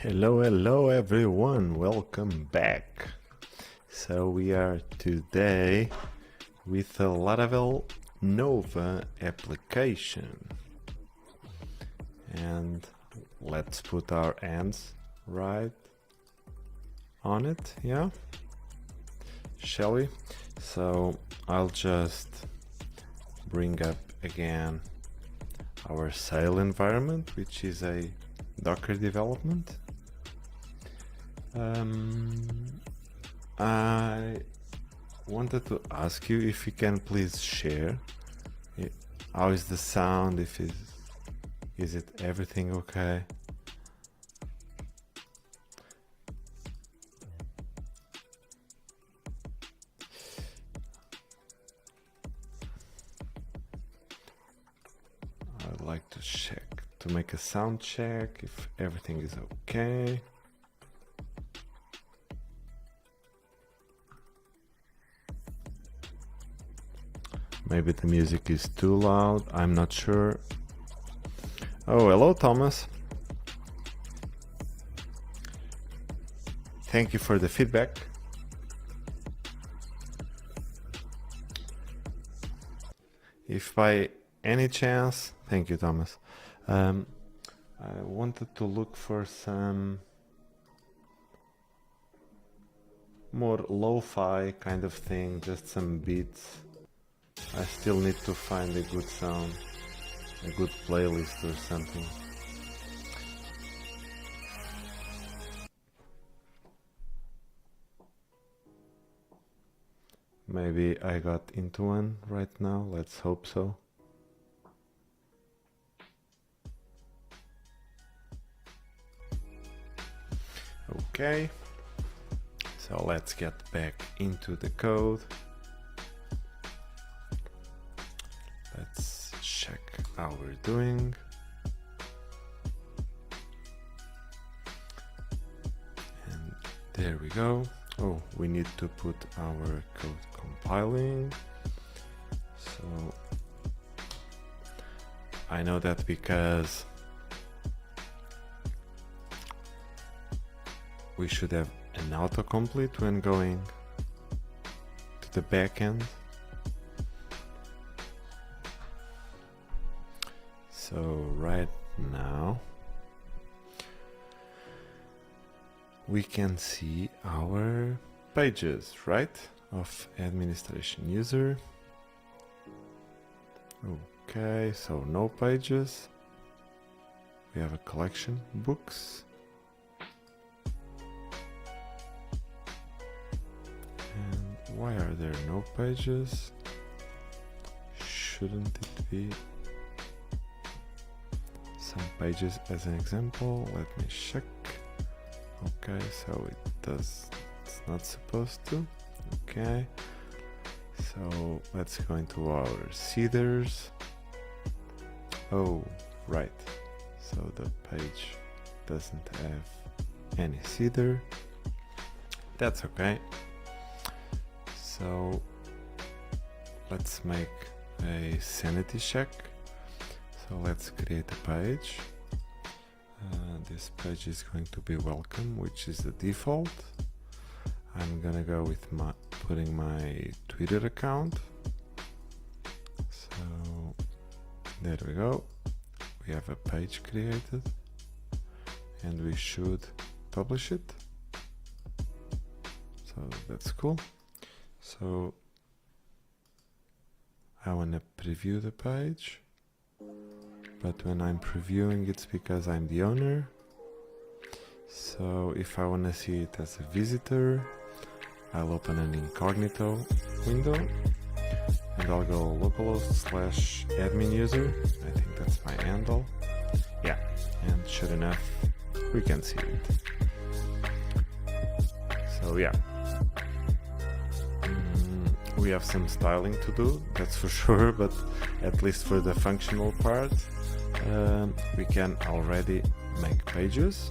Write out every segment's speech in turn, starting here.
Hello everyone, welcome back. So we are today with the Laravel Nova application. And let's put our hands right on it, yeah? Shall we? So I'll just bring up again our sail environment, which is a Docker development. I wanted to ask you if you can please share how is the sound, is it everything okay? I'd like to check, to make a sound check if everything is okay. Maybe the music is too loud, I'm not sure. Oh, hello Thomas. Thank you for the feedback. If by any chance, thank you Thomas. I wanted to look for some more lo-fi kind of thing, just some beats. I still need to find a good sound, a good playlist or something. Maybe I got into one right now, let's hope so. Okay, so let's get back into the code. Let's check how we're doing. And there we go. Oh, we need to put our code compiling. So I know that because we should have an autocomplete when going to the backend. So right now we can see our pages, right? Of administration user. Okay, so no pages. We have a collection, books. And why are there no pages? Shouldn't it be some pages as an example? Let me check. Okay, so it's not supposed to. Okay, so let's go into our seeders. Oh, right, so the page doesn't have any seeder. That's okay. So let's make a sanity check. So let's create a page. This page is going to be welcome, which is the default. I'm gonna go with putting my Twitter account. So there we go. We have a page created and we should publish it. So that's cool. So I want to preview the page. But when I'm previewing, it's because I'm the owner. So if I want to see it as a visitor, I'll open an incognito window and I'll go localhost/admin user. I think that's my handle. Yeah, and sure enough, we can see it. So yeah, we have some styling to do, that's for sure, but at least for the functional part, we can already make pages.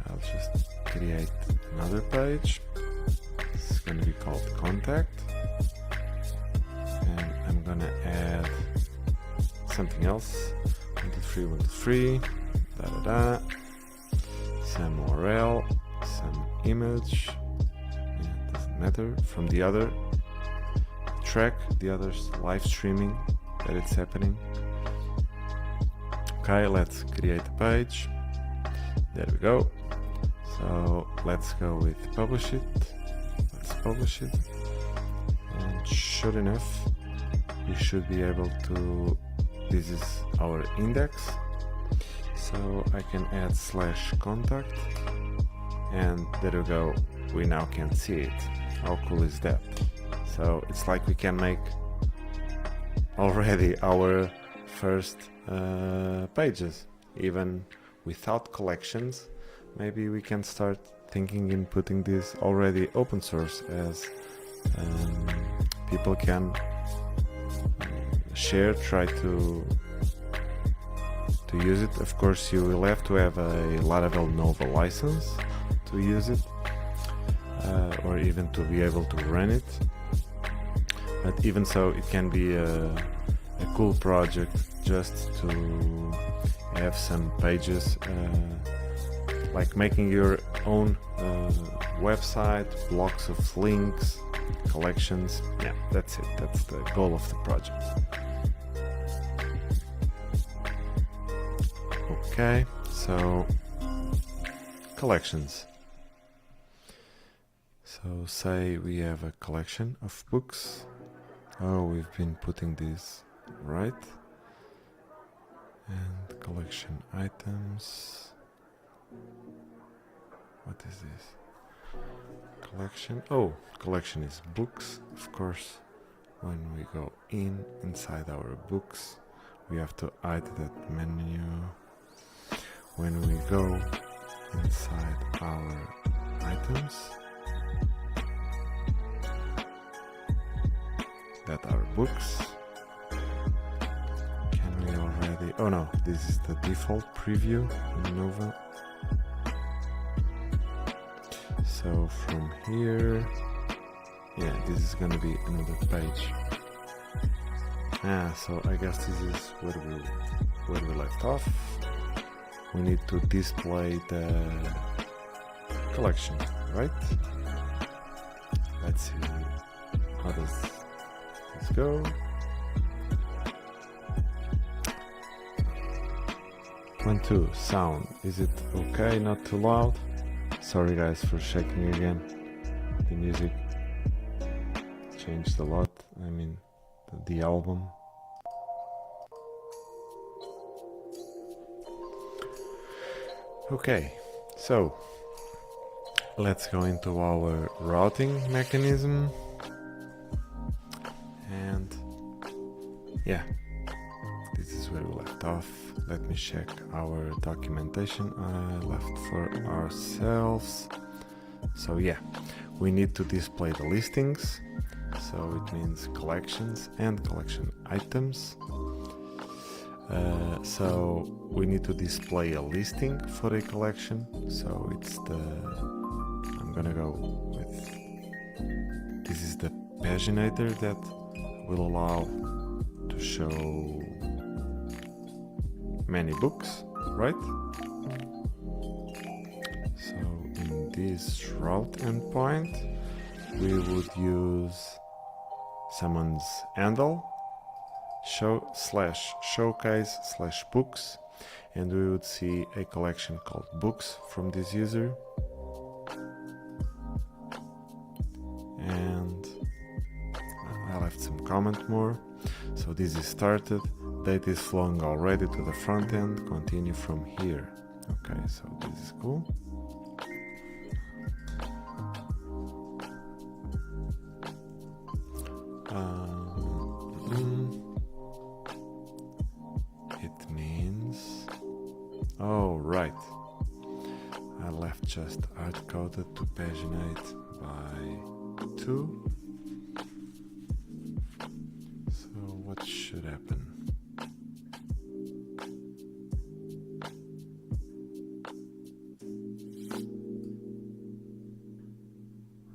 I'll just create another page. It's going to be called contact, and I'm going to add something else. 1, 2, 3, 1, 2, 3. some URL, some image, yeah, doesn't matter, from the other track, the other live streaming that it's happening. Okay, let's create a page. There we go. So let's go with publish it. Let's publish it. And sure enough, we should be able to, this is our index. So I can add /contact, and there we go. We now can see it. How cool is that? So it's like we can make already our first pages, even without collections. Maybe we can start thinking in putting this already open source, as people can share, try to use it. Of course, you will have to have a Laravel Nova license to use it, or even to be able to run it. But even so, it can be a cool project just to have some pages, like making your own website, blocks of links, collections. Yeah, that's it. That's the goal of the project. Okay, so collections. So say we have a collection of books. Oh, we've been putting this right. And collection items. What is this? Collection. Oh, collection is books, of course. When we go inside our books, we have to add that menu. When we go inside our items, that are books. Can we already? Oh no, this is the default preview in Nova. So from here, yeah, this is gonna be another page. So I guess this is where we left off. We need to display the collection, right? Let's see, how does this go? One, two, sound. Is it okay? Not too loud? Sorry guys for shaking again. The music changed a lot. I mean, the album. Okay, so let's go into our routing mechanism. And yeah, this is where we left off. Let me check our documentation I left for ourselves. So yeah, we need to display the listings. So it means collections and collection items. So we need to display a listing for a collection. So it's I'm gonna go with, this is the paginator that will allow to show many books, right? So in this route endpoint, we would use someone's handle, showcase/books, and we would see a collection called books from this user. And I left some comment more. So this is started, data is flowing already to the front end, continue from here. Okay, so this is cool. It means, oh right, I left just hard-coded to paginate by 2. So what should happen?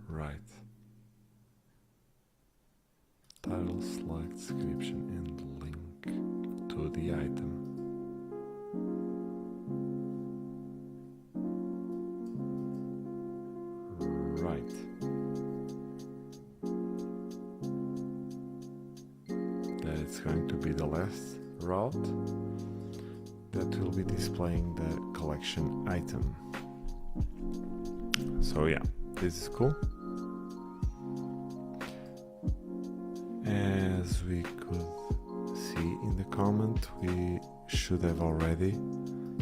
Right. Title, slide, description, and link to the item. going to be the last route that will be displaying the collection item. So yeah, this is cool. As we could see in the comment, we should have already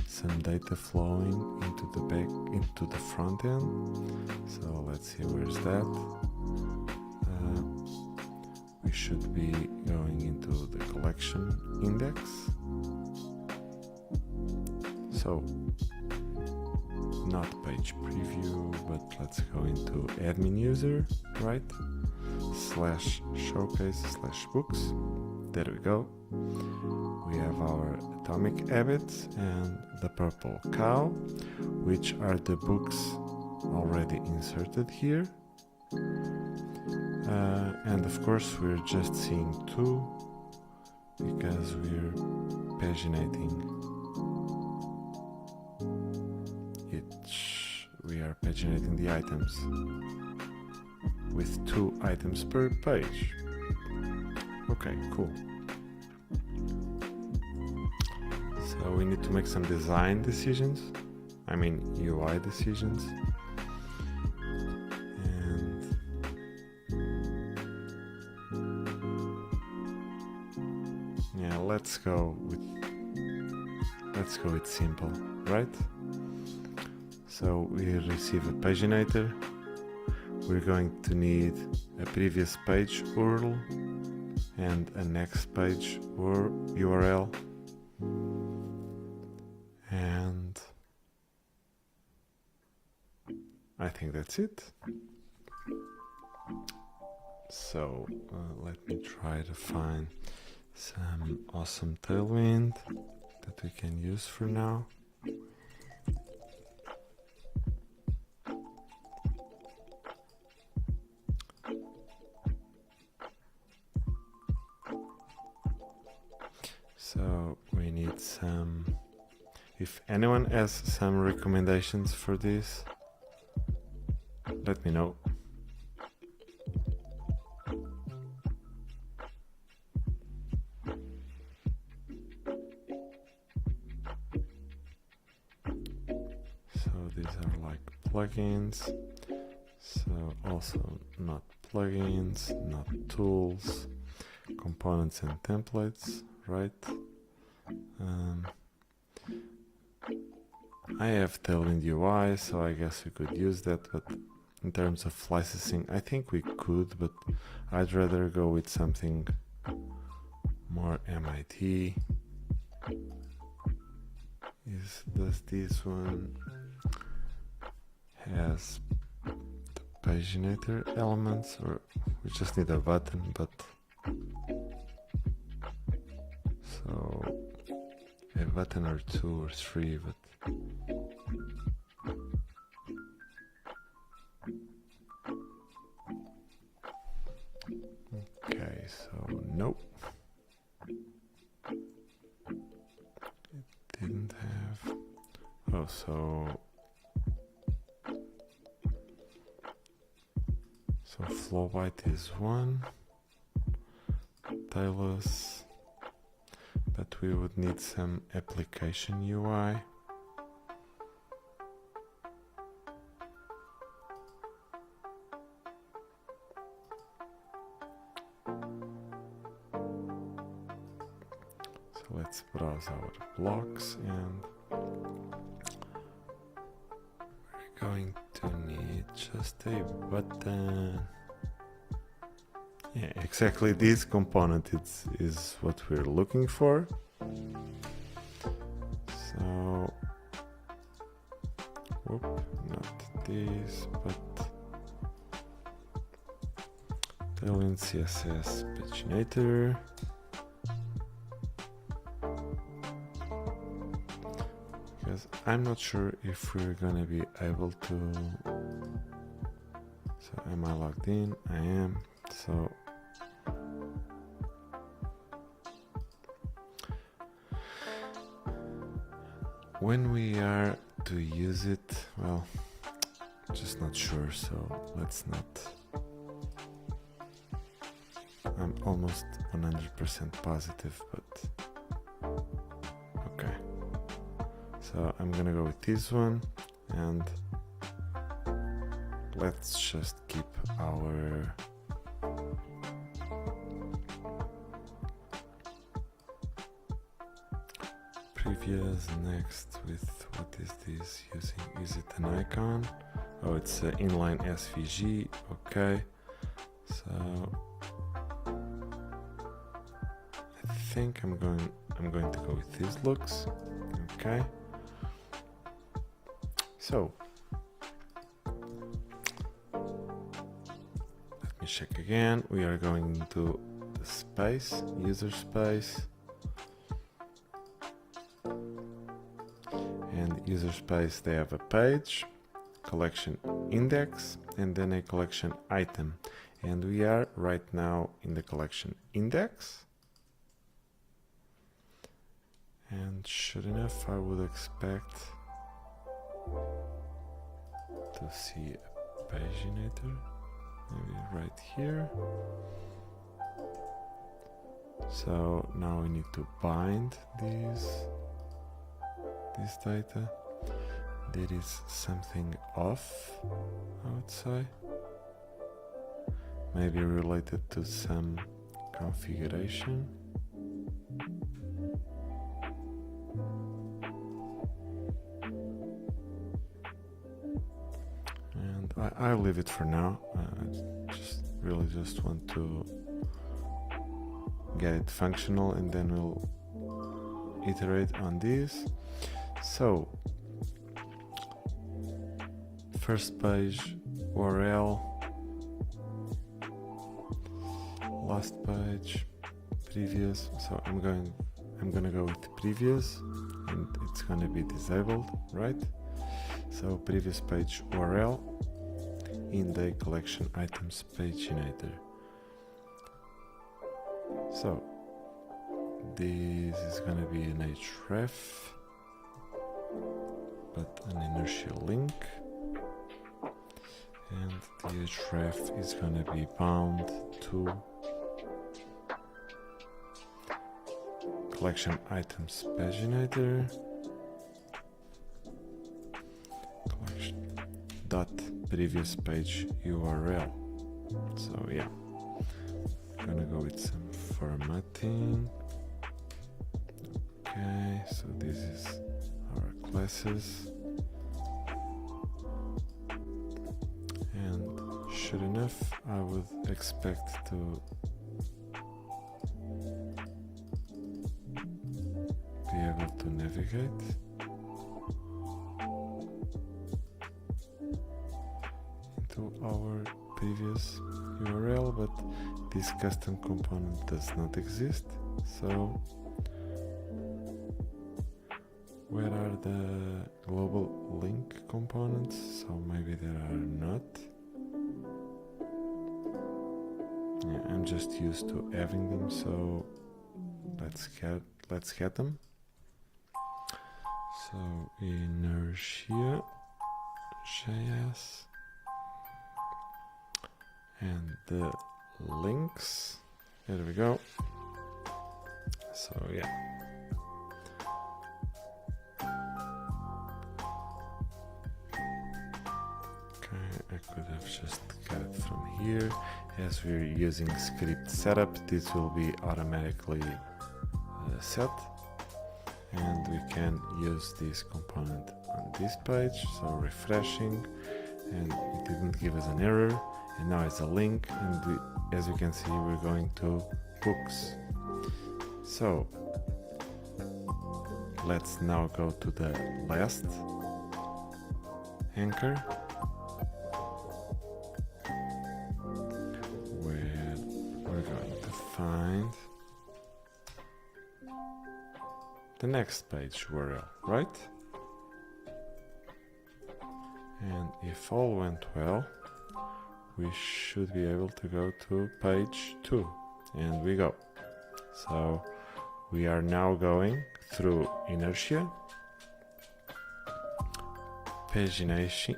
some data flowing into the front end. So let's see, where's that? We should be going into the collection index. So not page preview, but let's go into admin user, right? /showcase/books. There we go. We have our atomic habits and the purple cow, which are the books already inserted here. And of course we're just seeing 2 because we're paginating we are paginating the items with 2 items per page. Okay, cool. So we need to make some design decisions, I mean UI decisions. And yeah, let's go with simple, right? So we receive a paginator. We're going to need a previous page URL and a next page URL. And I think that's it. So let me try to find some awesome tailwind that we can use for now. So we need some, if anyone has some recommendations for this, let me know. So these are like plugins, so also not plugins, not tools, components and templates, right? I have Tailwind UI, so I guess we could use that, but in terms of licensing, I think we could, but I'd rather go with something more MIT. Does this one has the paginator elements, or we just need a button? But so a button or 2 or 3, but okay, so nope, it didn't have. Oh, so Flowbyte is 1, Tailus, but we would need some application UI. So let's browse our blocks, and we're going to need just a button. Yeah, exactly this component is what we're looking for. So, whoop, not this, but Tailwind CSS paginator. Because I'm not sure if we're gonna be able to. So am I logged in? I am. So when we are to use it, well, just not sure, so let's not I'm almost 100% positive, but okay. So I'm gonna go with this one, and let's just keep our previous. Next with, what is this using? Is it an icon? Oh, it's an inline SVG. Okay, so I think I'm going to go with these looks. Okay, so let me check again. We are going into the space, user space, and user space, they have a page, collection index, and then a collection item, and we are right now in the collection index. And sure enough, I would expect to see a paginator, maybe right here. So now we need to bind this data. There is something off, I would say. Maybe related to some configuration. And I'll leave it for now. I really just want to get it functional, and then we'll iterate on this. So first page URL, last page previous. So I'm gonna go with previous, and it's gonna be disabled, right? So previous page URL in the collection items paginator. So this is gonna be an href, but an inertia link, and the href is gonna be bound to collection items paginator collection dot previous page URL. So yeah, I'm gonna go with some formatting. Okay, so this is our classes, and sure enough, I would expect to be able to navigate into our previous URL, but this custom component does not exist. So where are the global link components? So maybe there are not. Yeah, I'm just used to having them, so let's get them. So inertia JS, and the links, there we go. So yeah, okay, I could have just got it from here. As we're using script setup, this will be automatically set, and we can use this component on this page. So refreshing, and it didn't give us an error, and now it's a link, and as you can see, we're going to books. So let's now go to the last anchor, where we're going to find the next page URL, right? And if all went well, we should be able to go to page 2, and we go. So we are now going through inertia, paginating,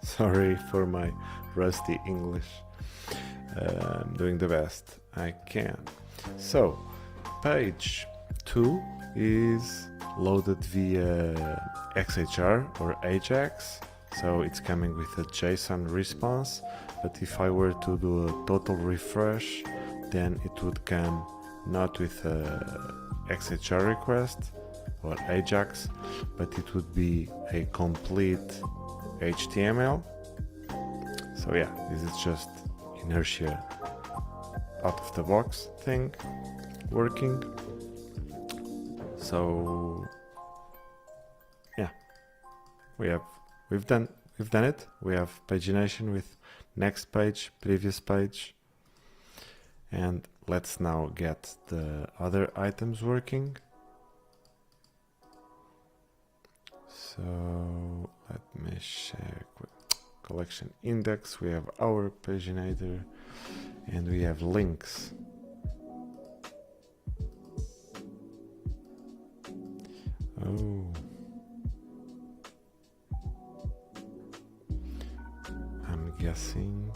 sorry for my rusty English, doing the best I can. So page 2 is loaded via XHR or Ajax, so it's coming with a JSON response, but if I were to do a total refresh, then it would come not with a XHR request or Ajax, but it would be a complete HTML. So yeah, this is just inertia out of the box thing working. So yeah, we've done it. We have pagination with next page, previous page, and let's now get the other items working. So let me check with collection index. We have our paginator and we have links. Oh, I'm guessing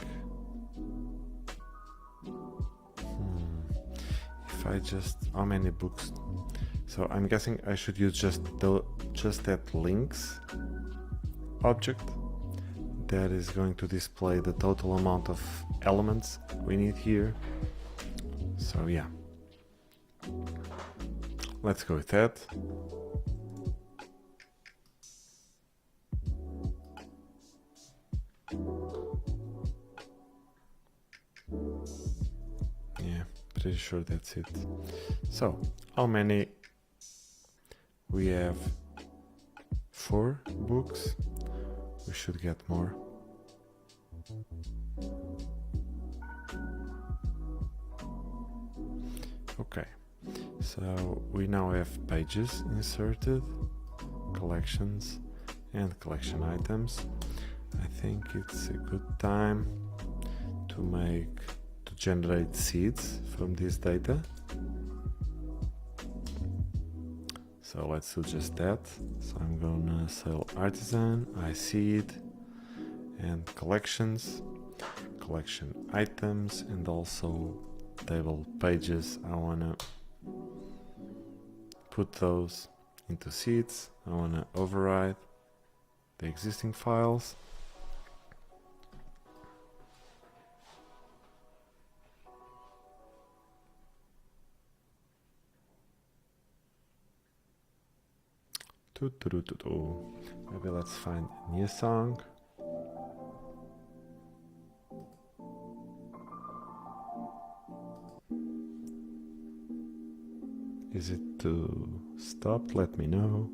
if I just, how many books? So I'm guessing I should use just that links object that is going to display the total amount of elements we need here. So yeah, let's go with that. Yeah, pretty sure that's it. So how many? We have 4 books. We should get more. Okay, so we now have pages inserted, collections and collection items. I think it's a good time to generate seeds from this data. So let's do just that. So I'm gonna sell artisan, iSeed, and collections, collection items, and also table pages. I wanna put those into seeds. I wanna override the existing files. Maybe let's find a new song. Is it to stop? Let me know.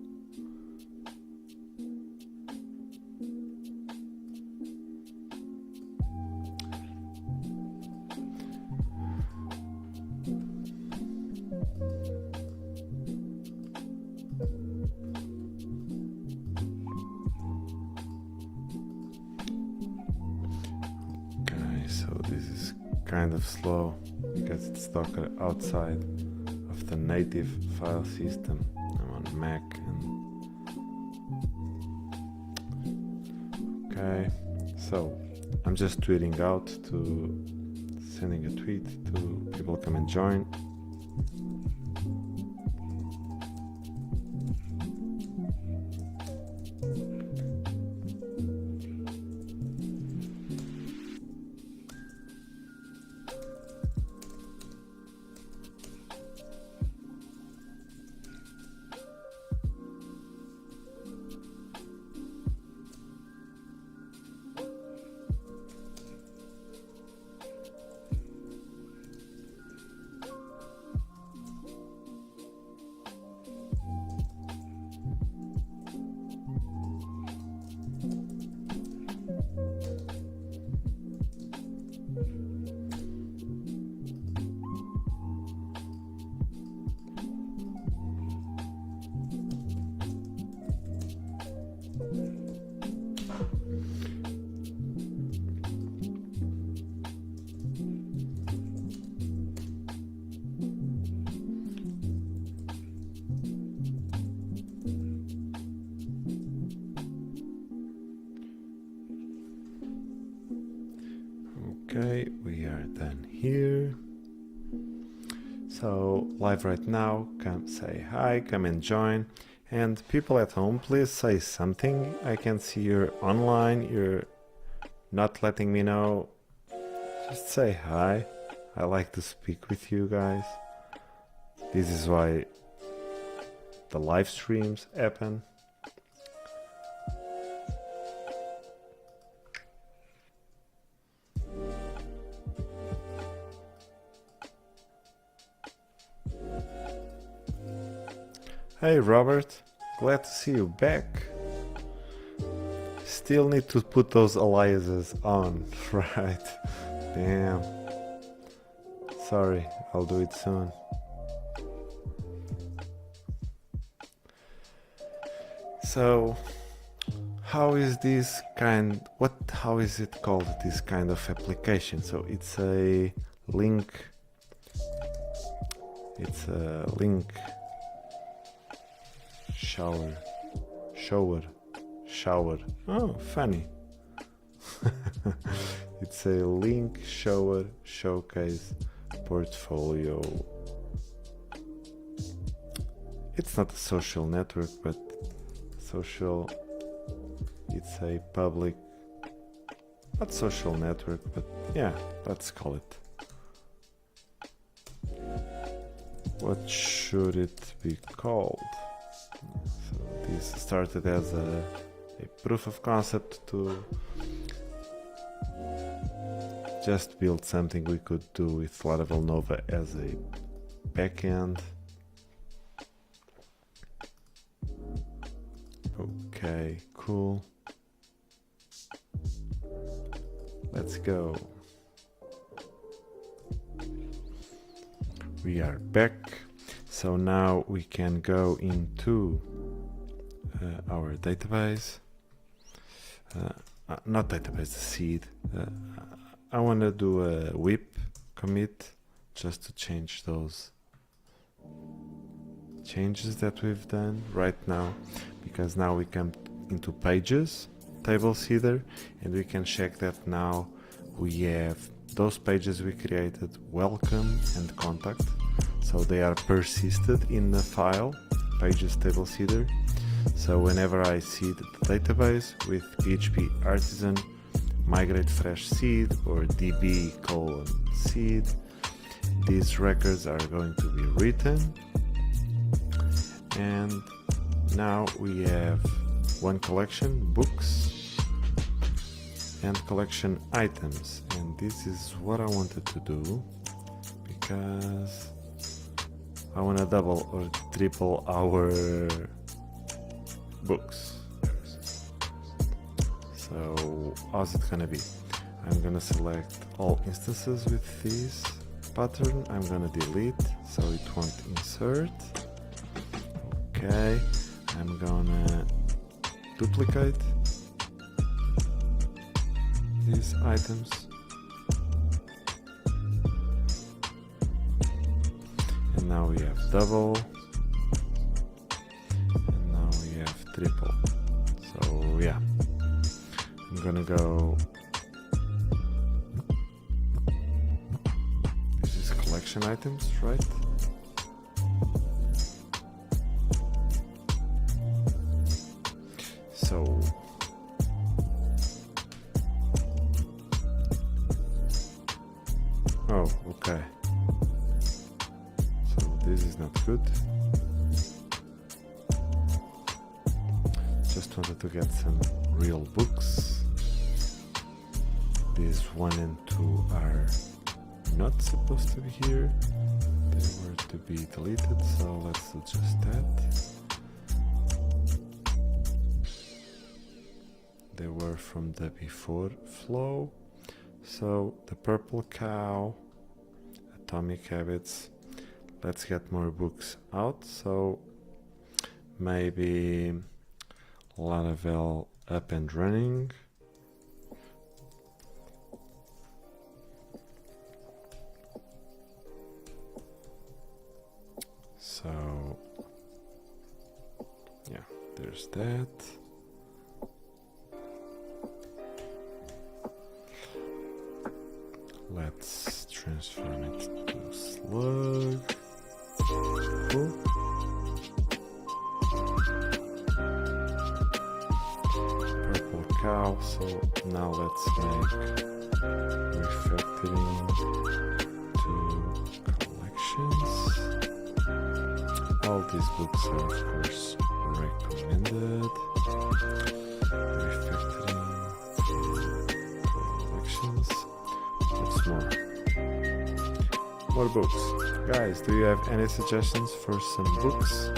Kind of slow because it's stuck outside of the native file system. I'm on Mac and okay, so I'm just tweeting out sending a tweet to people come and join. Okay, we are done here. So live right now, come say hi, come and join. And people at home, please say something. I can see you're online, you're not letting me know. Just say hi. I like to speak with you guys. This is why the live streams happen. Hey Robert, glad to see you back. Still need to put those aliases on, right? Damn. Sorry, I'll do it soon. So, how is this how is it called, this kind of application? So it's a link shower. Oh, funny. It's a link shower showcase portfolio. It's not a social network, but social, it's a public, not social network, but yeah, let's call it. What should it be called? So this started as a proof of concept to just build something we could do with Laravel Nova as a backend. Okay, cool. Let's go. We are back. So now we can go into our database. Not database, the seed. I want to do a whip commit just to change those changes that we've done right now, because now we come into pages, table seeder, and we can check that now we have those pages we created, welcome and contact, so they are persisted in the file pages table seeder. So whenever I seed the database with PHP artisan migrate fresh seed or db:seed, these records are going to be written. And now we have one collection, books, and collection items. And this is what I wanted to do, because I want to double or triple our books. So how's it gonna be? I'm gonna select all instances with this pattern. I'm gonna delete so it won't insert. Okay, I'm gonna duplicate these items. And now we have double. And now we have triple. So yeah, I'm gonna go. This is collection items, right? So oh, okay. So this is not good. Just wanted to get some real books. These 1 and 2 are not supposed to be here. They were to be deleted, so let's do just that. They were from the before flow. So the purple cow, atomic habits. Let's get more books out. So maybe Laravel up and running. So yeah, there's that. transform it to slug. Cool. Purple cow. So now let's make refactoring to collections. All these books are of course recommended. Refactoring collections. What's more? More books. Guys, do you have any suggestions for some books?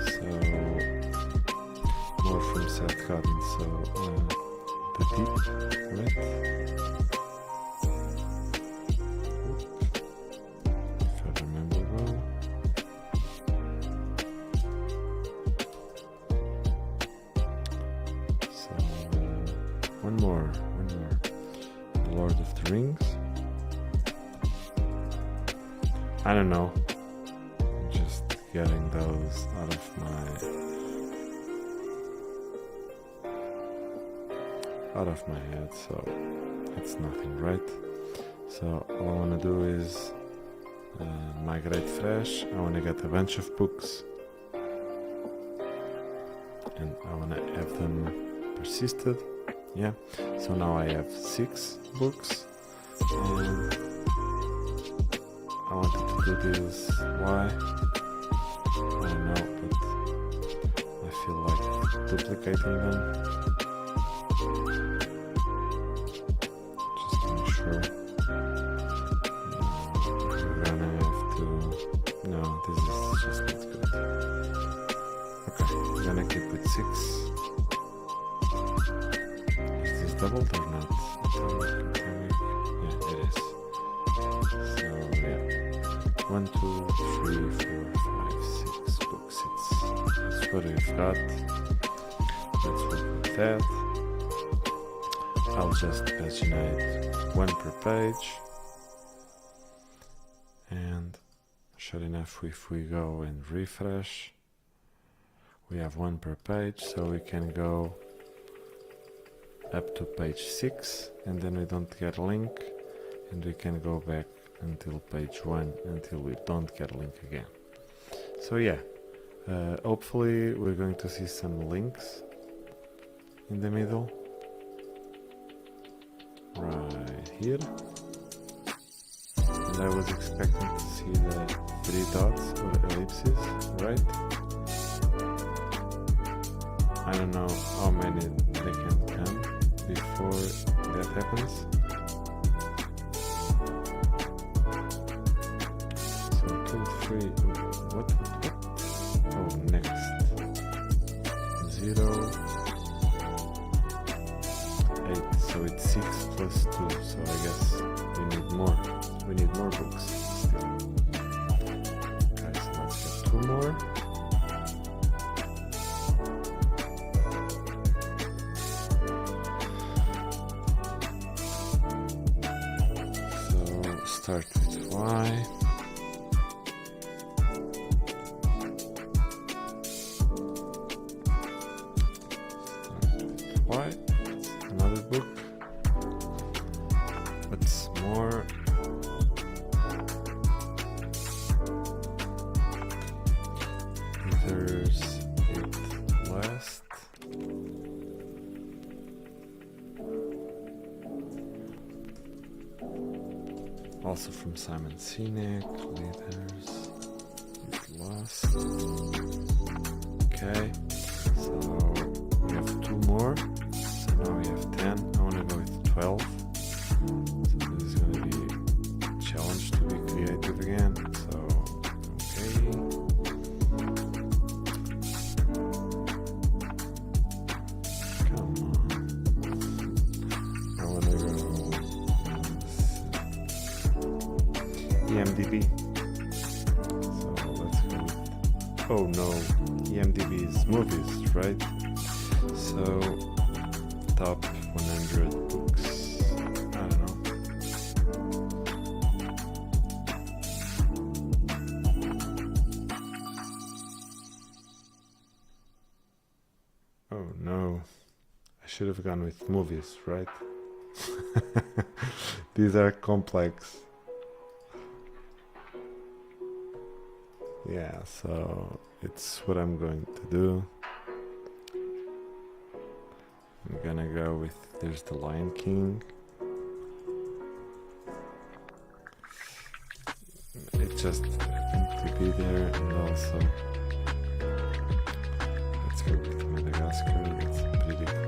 So, more from Seth Godin. So, The Deep, right? If I remember well. So, one more. The Lord of the Rings. I don't know. I'm just getting those out of my head, so it's nothing, right? So all I want to do is migrate fresh. I want to get a bunch of books and I want to have them persisted. Yeah, so now I have 6 books and I wanted to do this. Why? I don't know, but I feel like duplicating them just to make sure. We're gonna have to. No, this is just not good. Okay, we're gonna keep with 6. Is this doubled or not? Yeah, it is. So yeah, 1, 2, 3, 4, 5, 6 books. It's what we've got. Let's work with that. I'll just paginate 1 per page. And sure enough, if we go and refresh, we have 1 per page, so we can go up to page 6 and then we don't get a link, and we can go back until page 1 until we don't get a link again. So yeah, hopefully we're going to see some links in the middle right here, and I was expecting to see the 3 dots or ellipses, right? I don't know how many they can come before that happens. So 2, 3, what? Oh, next 0, 8, so it's 6 plus 2, so I guess we need more books still. Okay, so let's get 2 more. So start with Y. Another book. What's more? There's it last. Also from Simon Sinek, Leaders, it last. Okay, so we have 2 more. So now we have 10. I want to go with 12. So this is going to be a challenge to be creative again. So, okay. Come on. I want to go EMDB. So let's go. Oh no, EMDB is movies, right? So top 100 books. I don't know. Oh no, I should have gone with movies, right? These are complex. Yeah, so it's what I'm going to do. I'm gonna go with, there's the Lion King. It just happened to be there, and also let's go with Madagascar. That's pretty cool.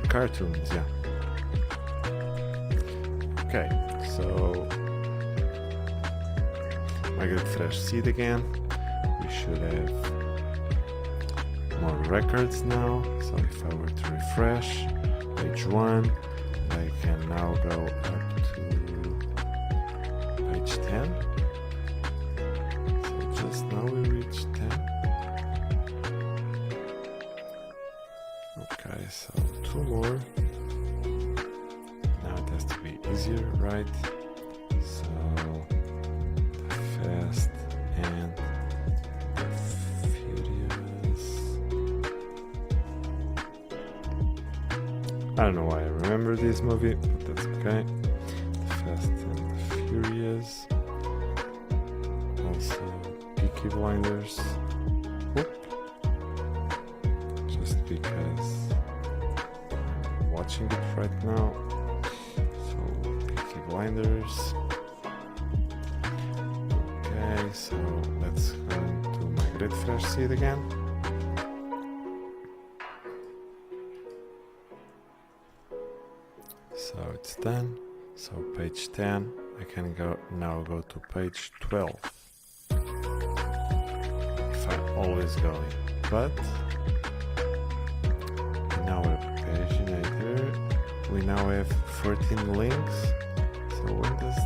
Cartoons, yeah. Okay, so migrate fresh seed again. We should have more records now. So if I were to refresh page 1, I can now go up to page 10. So just now we reached 10. Okay, so 2 more. Now it has to be easier, right? So the fast and furious. I don't know why I remember this movie, but that's okay. The Fast and the Furious. Also Peaky Blinders. Whoop. Just because I'm watching it right now. So Peaky Blinders. Okay, so let's go to migrate fresh seed again. So it's done. So page 10, I can now go to page 12. If I'm always going. But in our paginator, we now have 14 links. So when does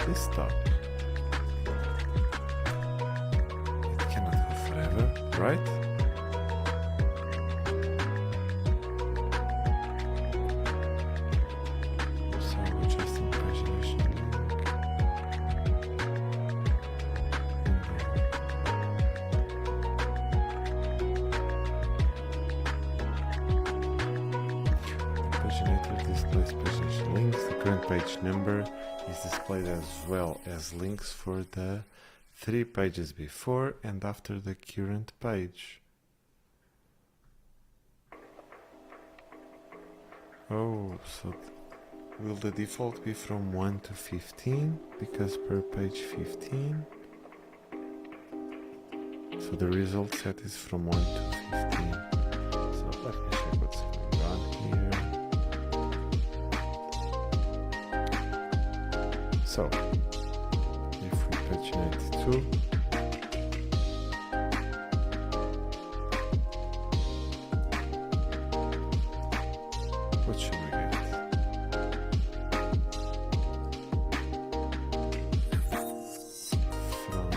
this stop? It cannot go forever, right? Displays page links. The current page number is displayed as well as links for the 3 pages before and after the current page. Oh, so will the default be from 1 to 15? Because per page 15. So the result set is from 1 to 15. So let me check what's going on here. So, if we paginate 2, what should we get? From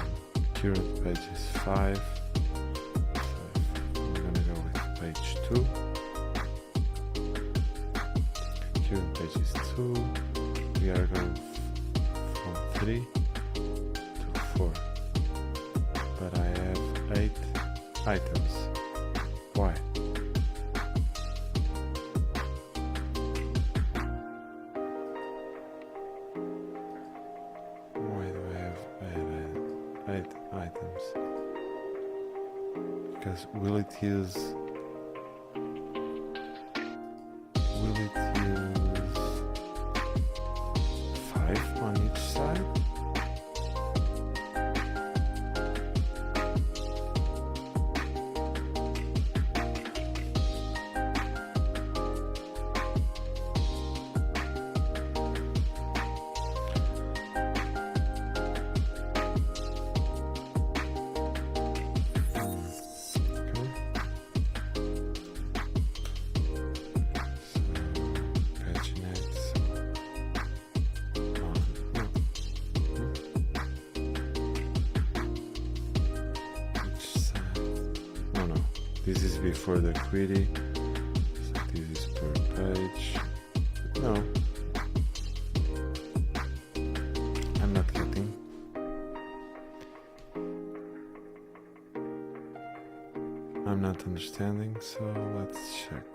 current page is 5, so we're gonna go with page 2. Current page is 2, we are going 3 to 4, but I have 8 items. Why? Why do I have 8 items? Because will it use 5 on each side? This is before the query, so this is per page. No, I'm not getting. not understanding, so let's check.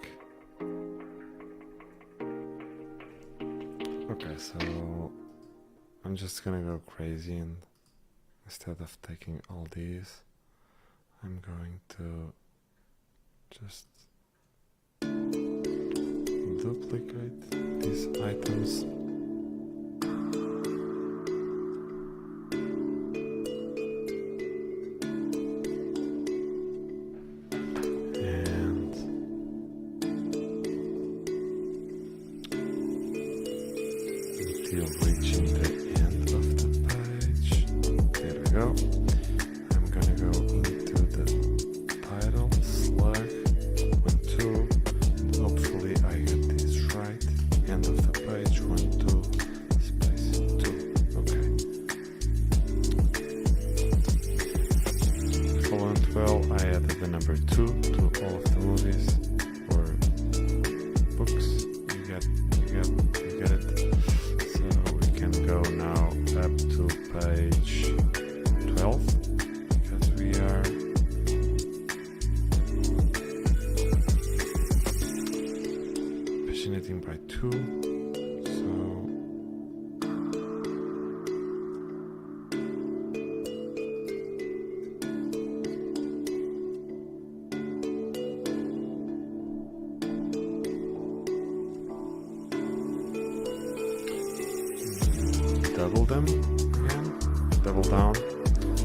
Okay, so I'm just gonna go crazy, and instead of taking all these, I'm going to just duplicate these items. And until reaching the end of the page. There we go. I'm gonna go into the title, slug, 1, 2. Hopefully I get this right. End of the page, 1, 2, space 2. Okay. Following well, I added the number 2 to all of the movies or books. You get it. So we can go now up to page 12 because we are paginating by 2. So double them again, double down.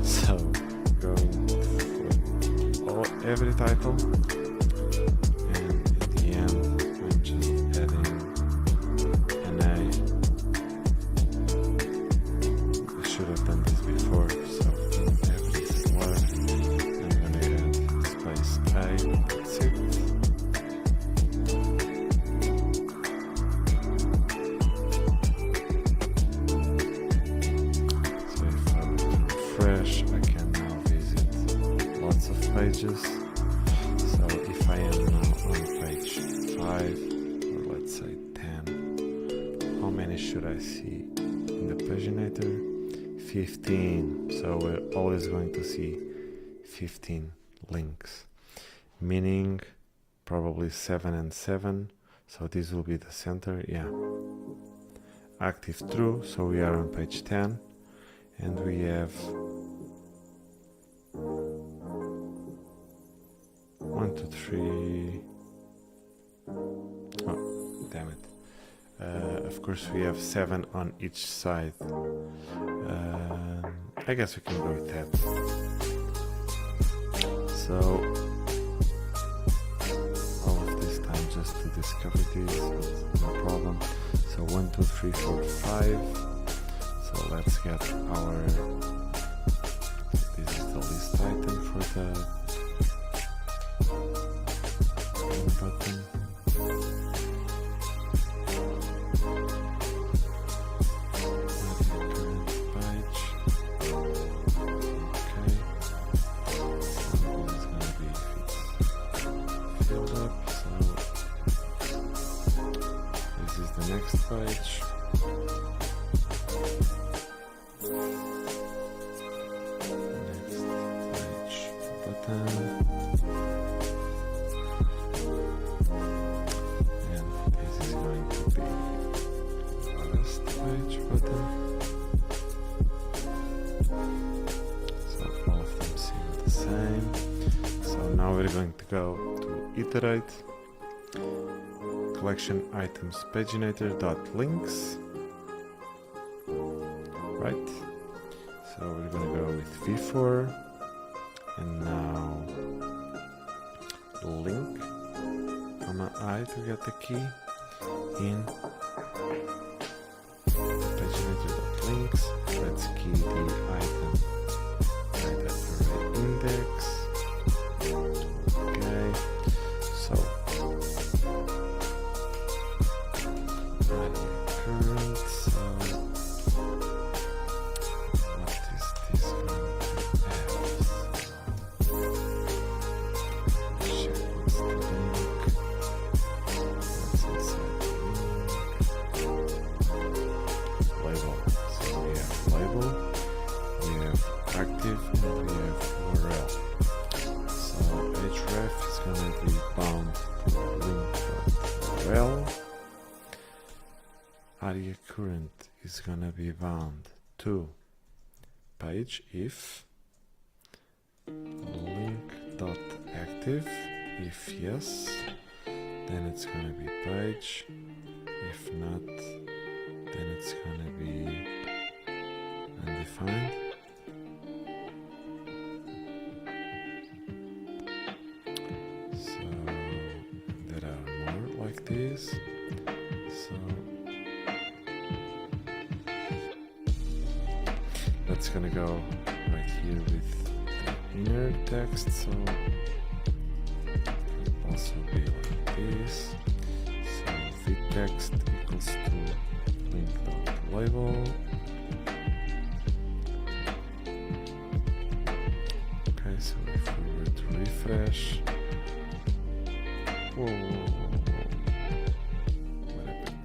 So going for every title, and at the end I'm just adding an A. I should have done this before, so in every slug I'm gonna add space A. That's it. I can now visit lots of pages. So if I am now on page 5 or let's say 10, how many should I see in the paginator? 15. So we're always going to see 15 links, meaning probably 7 and 7. So this will be the center. Yeah, active true. So we are on page 10. And we have 1, 2, 3. Oh, damn it. Of course, we have 7 on each side. I guess we can go with that. So, all of this time just to discover these, no problem. So 1, 2, 3, 4, 5. So let's get our, this is the list item for the button. Current page. Okay. So this is gonna be if it's filled up. So this is the next page. And this is going to be last page button. So all of them seem the same. So now we're going to go to iterate collection items paginator.links. Right. So we're going to go with v4. And now link comma I to get the key in paginator.links. Let's key the item right at the right index. Okay, so current. So what is this going to have? Active, and we have URL. So href area current is gonna be bound to page if link.active. If yes, then it's gonna be page. If not, then it's gonna be undefined. So there are more like this. So that's gonna go right here with the inner text. So it can also be like this. So the text equals to link.label. Okay, so if we were to refresh, whoa, what happened?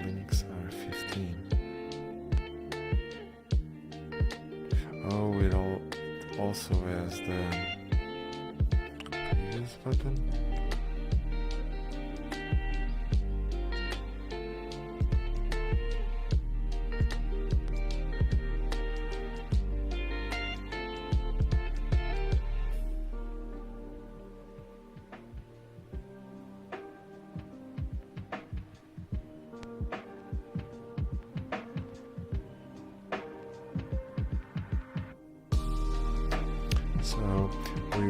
Links are 15. Oh, it also has the previous button. So we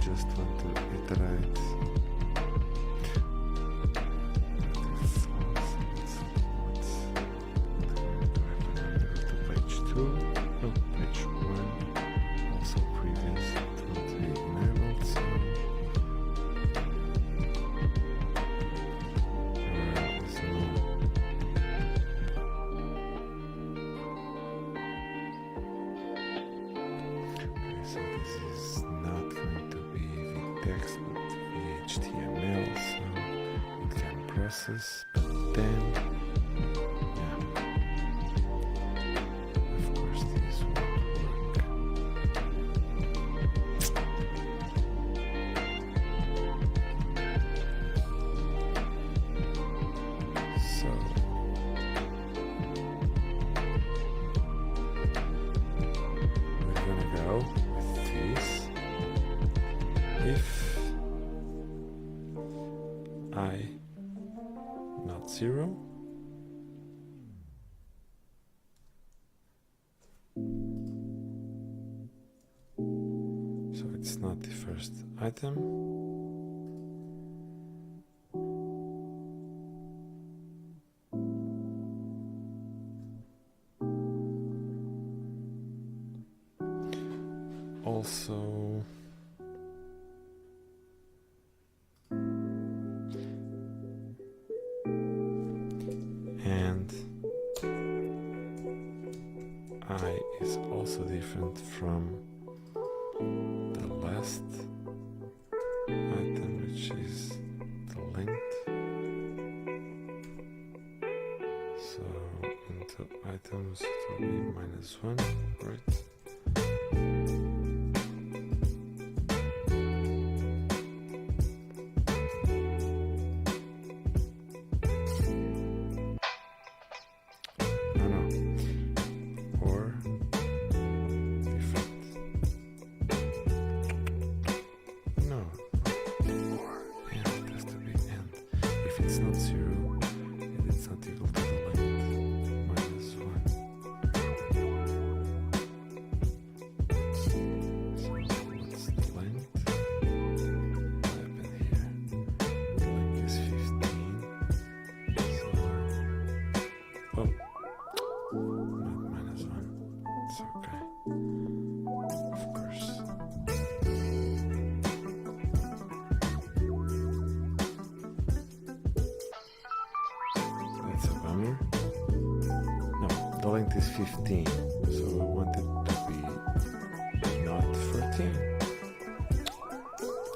just want to iterate. Go to page 2, no, page 1, also previous totally enabled. So there's no. So this is not going to be text but HTML, so it can process, but then yeah, of course this won't work. So we're gonna go if I not 0, so it's not the first item. Also and I is also different from the last item, which is the length. So into items it will be -1, right? It's not 0, and it's not equal to the length -1. So what's the length? What happened here? The length is 15. So oh, not -1. It's okay. Of course. No, the length is 15, so we want it to be not 14.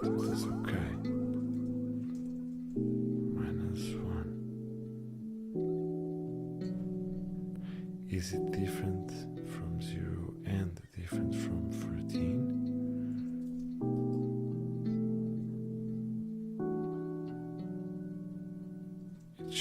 So that's okay. -1. Is it different from 0 and different from 14? It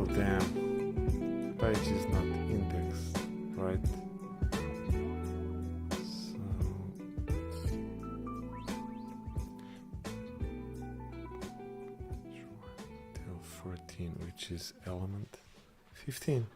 Oh damn, page is not indexed, right? So till 14, which is element 15.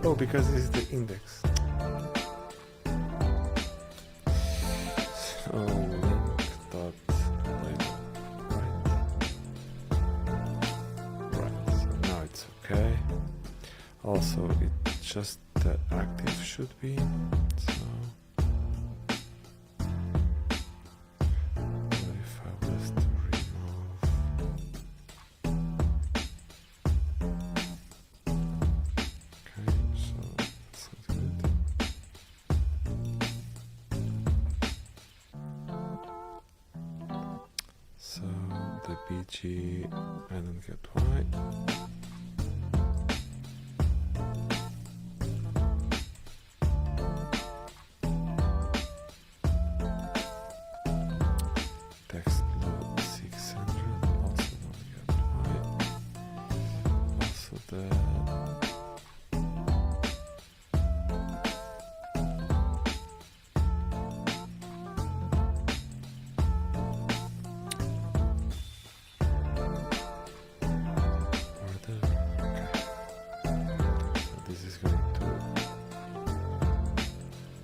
Oh, because this is the index. So link dot label, right, so now it's okay. Also, it's just the active should be, so if I was to remove, okay, so that's not good. So the BG, I don't get why. Text blue 600, also don't get why. Also the order, okay. So this is going to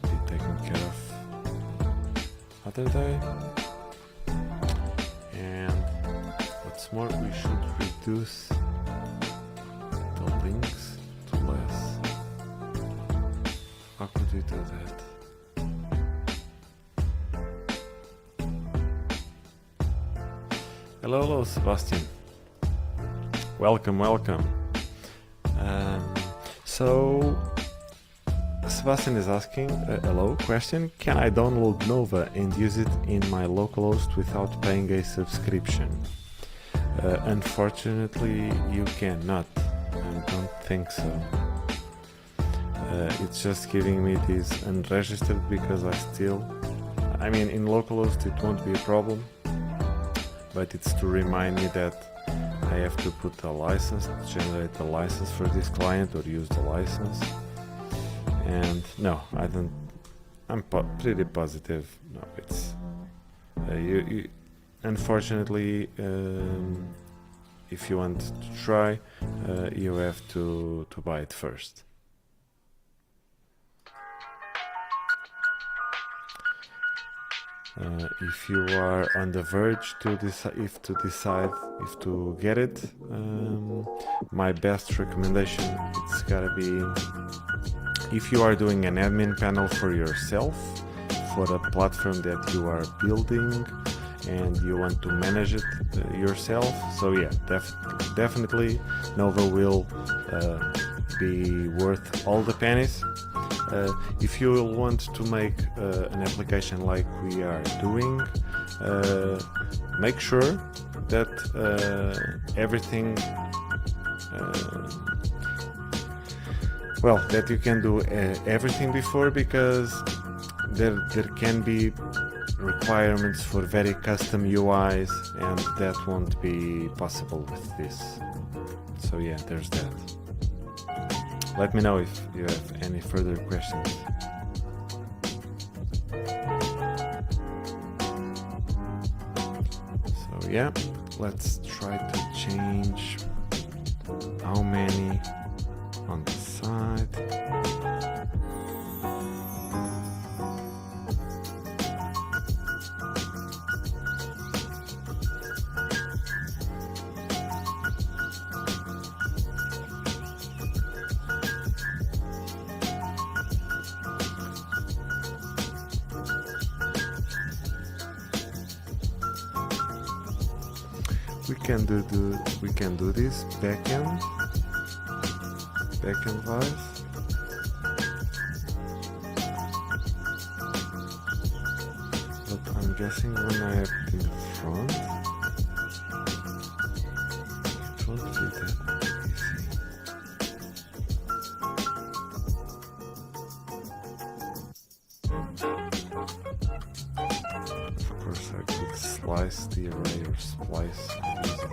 be taken care of other day. And what's more, we should reduce the links to less. How could we do that? Hello, hello, Sebastian. Welcome, welcome. So Sebastian is asking, hello, question, can I download Nova and use it in my localhost without paying a subscription? Unfortunately, you cannot. I don't think so. It's just giving me this unregistered because I mean, in localhost it won't be a problem, but it's to remind me that I have to put a license, generate a license for this client or use the license. And no, I don't. I'm pretty positive. No, it's unfortunately, if you want to try, you have to buy it first. If you are on the verge to decide if to get it, my best recommendation, it's gotta be, if you are doing an admin panel for yourself, for a platform that you are building and you want to manage it yourself, so yeah, definitely Nova will be worth all the pennies. If you want to make an application like we are doing, make sure that everything, that you can do everything before, because there can be requirements for very custom UIs, and that won't be possible with this. So yeah, there's that. Let me know if you have any further questions. yeah, let's try to change how many on the side. We can do this backend wise. But I'm guessing when I have it in the front, it won't be that easy. Of course I could slice the array or splice and use it.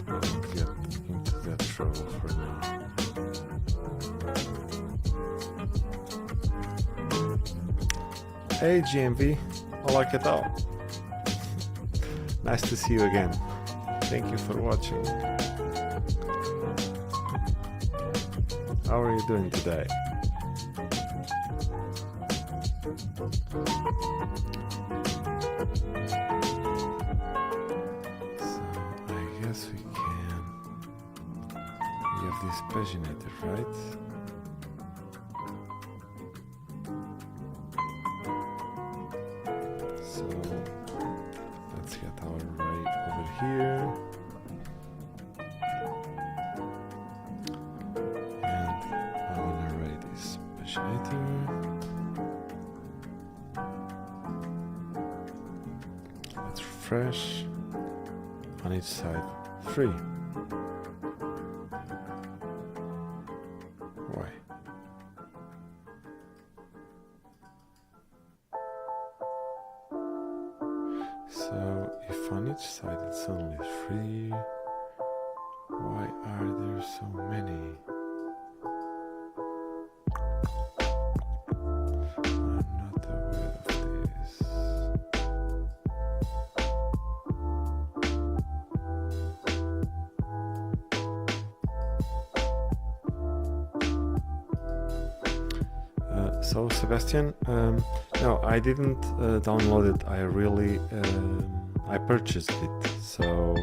I won't get into that trouble for now. Hey GMV, hola que tal? Nice to see you again. Thank you for watching. How are you doing today? We have this paginator, right? So let's get our array over here. And I'll array this paginator. Let's refresh. On each side, 3. Why? So if on each side it's only 3, why are there so many? I'm not aware of this. So Sebastian, no, I didn't download it. I purchased it. So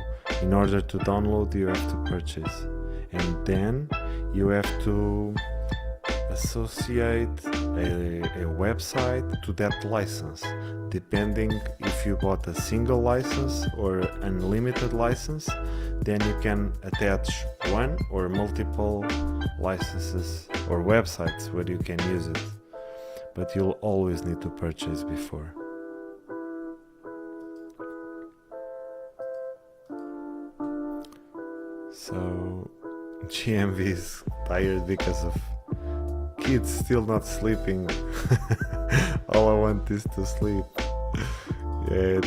in order to download, you have to purchase, and then you have to associate a website to that license, depending if you bought a single license or unlimited license. Then you can attach one or multiple licenses or websites where you can use it. But you'll always need to purchase before. So GMV is tired because of kids still not sleeping. All I want is to sleep. Yeah,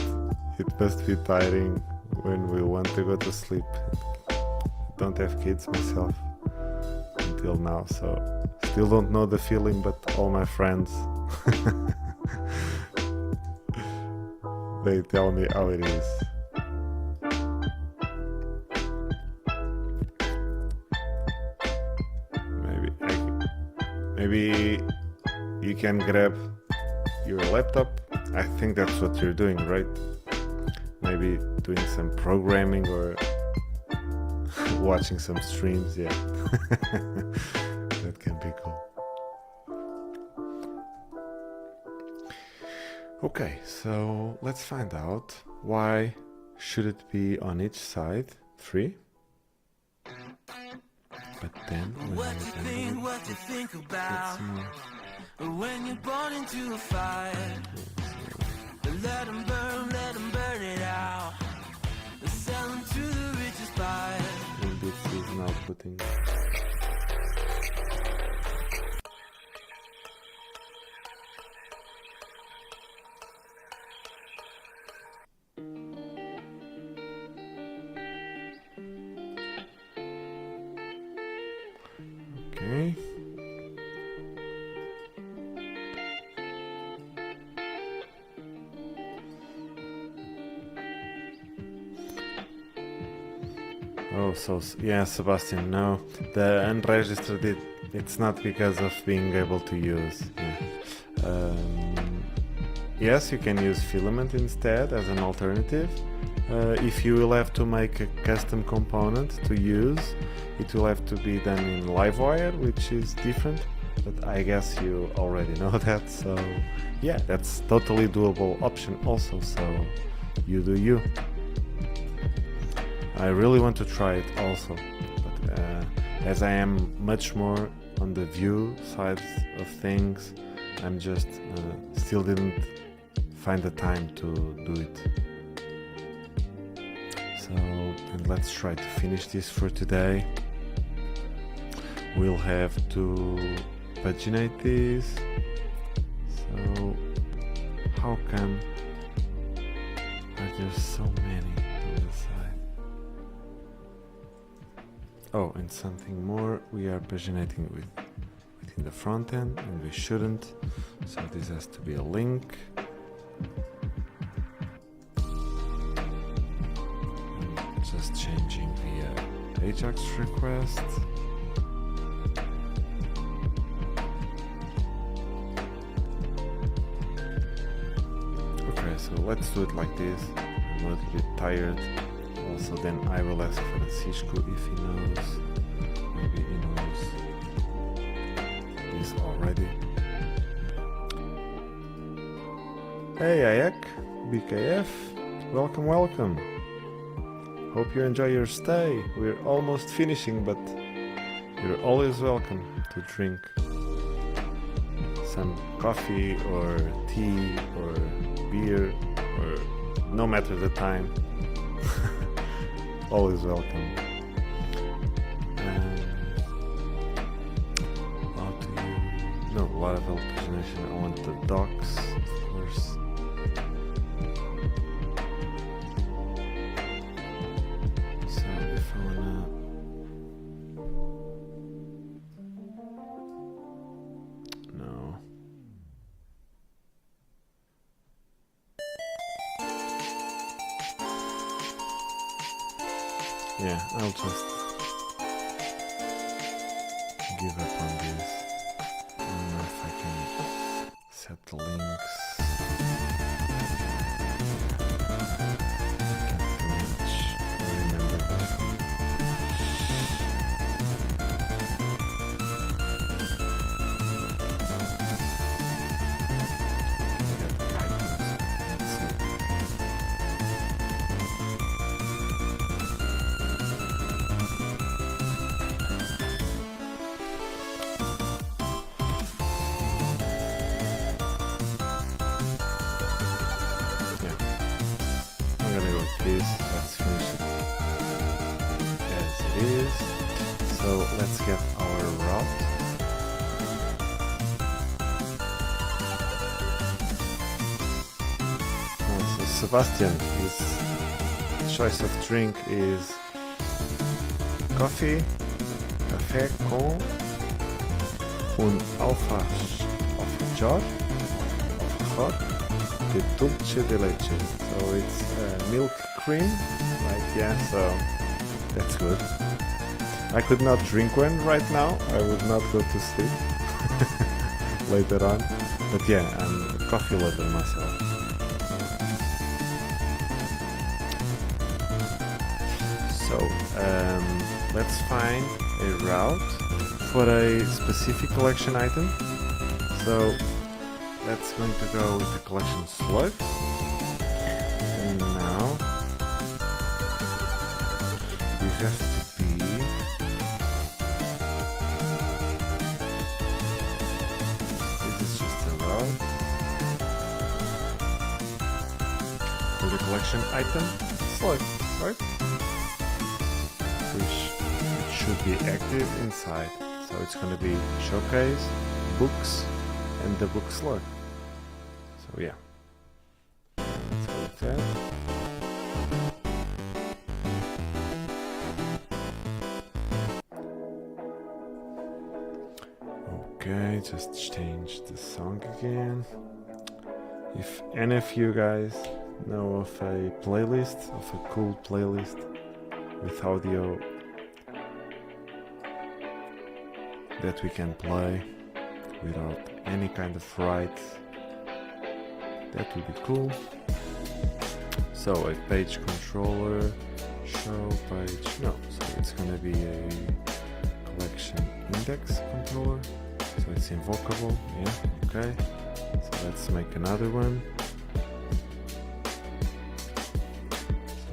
it must be tiring when we want to go to sleep. Don't have kids myself until now, so still don't know the feeling, but all my friends they tell me how it is. Maybe you can grab your laptop. I think that's what you're doing, right? Maybe doing some programming or watching some streams, yeah. That can be cool. Okay, so let's find out why should it be on each side 3. But then what you think about when you're born into a fire. Let them burn it out. Sell them to the richest buyer. And this is now putting. Okay. Oh, so yeah, Sebastian. No, the unregistered it's not because of being able to use. Yeah. Yes, you can use Filament instead as an alternative. If you will have to make a custom component to use, it will have to be done in Livewire, which is different. But I guess you already know that. So yeah, that's totally doable option also. So you do you. I really want to try it also, but as I am much more on the Vue side of things, I'm just still didn't find the time to do it. So, and let's try to finish this for today. We'll have to paginate this. So, how come are there so many on the side? Oh, and something more, we are paginating within the front end, and we shouldn't. So this has to be a link. And just changing via Ajax request. Okay, so let's do it like this. I'm a little bit tired. Also, then I will ask Francisco if he knows. Maybe he knows this already. Hey Ayak, BKF, welcome, welcome. Hope you enjoy your stay. We're almost finishing, but you're always welcome to drink some coffee or tea or beer or no matter the time. Always welcome. How do you... No, Laravel pagination. I want the docs, of course. So if I wanna... No. Yeah, I'll just give up on this. I don't know if I can set the links. I remember that. I'm gonna go with this. Let's finish it as it is. So let's get our route. So Sebastian, his choice of drink is coffee, café com alfajor de dulce de leche. So it's milk cream, right? Yeah, so that's good. I could not drink one right now. I would not go to sleep later on. But yeah, I'm a coffee lover myself. So let's find a route for a specific collection item. So that's going to go with the collection slug. And now this has to be this is just a route for the collection item slug, right? Which it should be active inside. So it's going to be showcase, books, and the book slug. So yeah, let's go with that. Okay, just change the song again. If any of you guys know of a playlist, of a cool playlist with audio that we can play without any kind of write. That would be cool. So a page controller, show page, no, so it's gonna be a collection index controller, so it's invocable, yeah, okay. So let's make another one.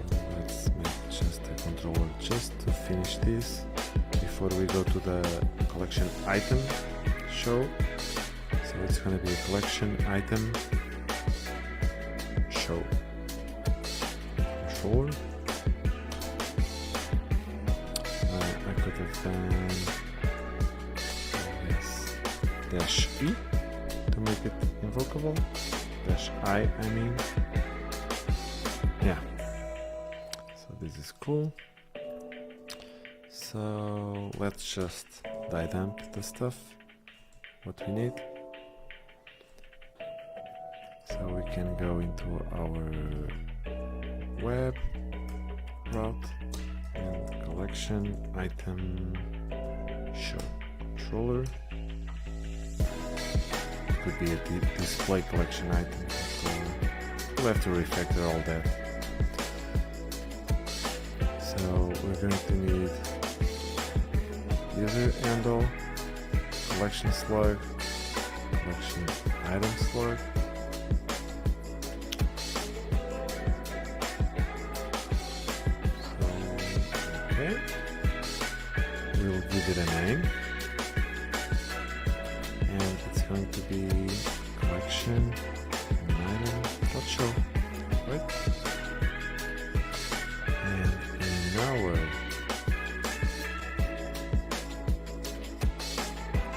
So let's make just a controller just to finish this before we go to the collection item show. So it's gonna be a collection item show controller. I could have done yes, dash E to make it invocable. Dash I mean. Yeah. So this is cool. So let's just dump the stuff, what we need. So we can go into our web route and collection item show controller. Could be a display collection item. So we'll have to refactor all that. So we're going to need user handle, collection slug, collection item slug. Okay, we'll give it a name, and it's going to be collection item.show, right? And in our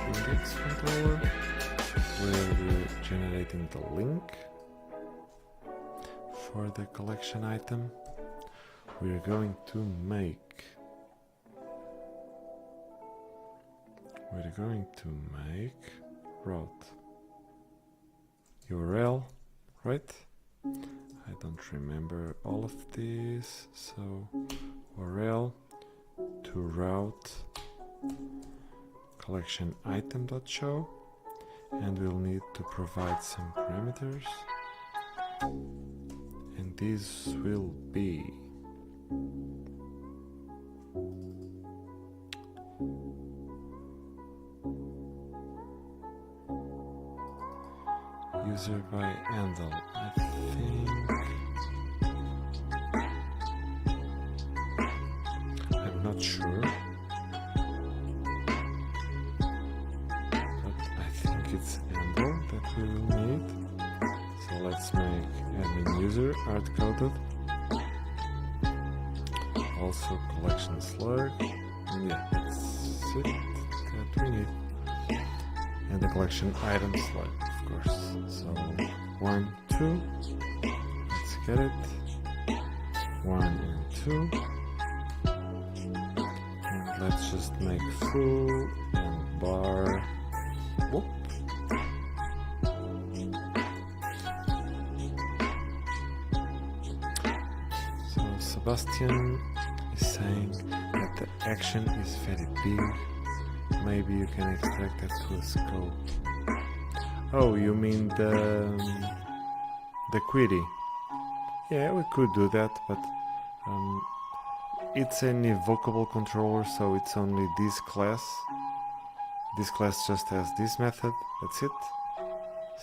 index controller, where we're generating the link for the collection item, we're going to make route URL, right? I don't remember all of this, so URL to route collection item.show, and we'll need to provide some parameters, and these will be user by handle, I think. I'm not sure, but I think it's handle that we will need. So let's make admin user hard-coded, also collection slug, and yeah, that's it that we need. And the collection item slug, of course. So 1, 2, let's get it. 1 and 2, and let's just make full and bar. Whoop. So Sebastian is saying that the action is very big. Maybe you can extract that to a scope. Oh, you mean the query? Yeah, we could do that, but it's an invocable controller, so it's only this class. This class just has this method, that's it.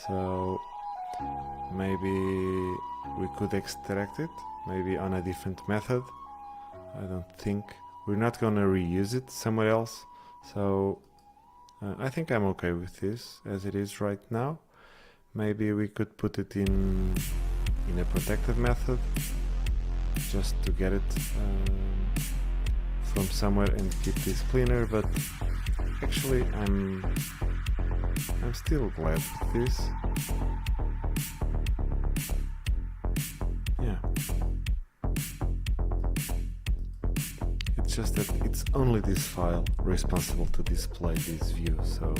So maybe we could extract it, maybe on a different method. I don't think. We're not gonna reuse it somewhere else. So I think I'm okay with this as it is right now. Maybe we could put it in a protected method just to get it from somewhere and keep this cleaner, but actually I'm still glad with this. Yeah. Just that it's only this file responsible to display this view, so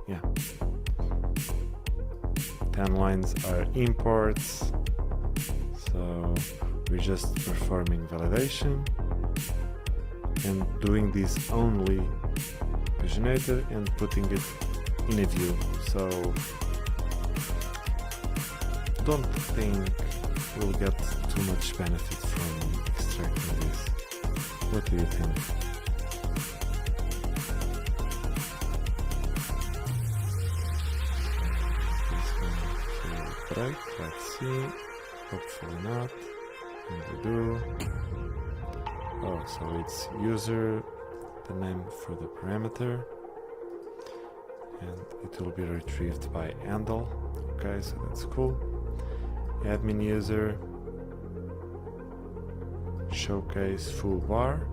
yeah. 10 lines are imports, so we're just performing validation. and doing this only paginator and putting it in a view. So don't think we'll get too much benefit from extracting this. What do you think? Break, let's see, hopefully not, and we do. Oh, so it's user, the name for the parameter, and it will be retrieved by handle. Okay, so that's cool. Admin user, showcase full bar.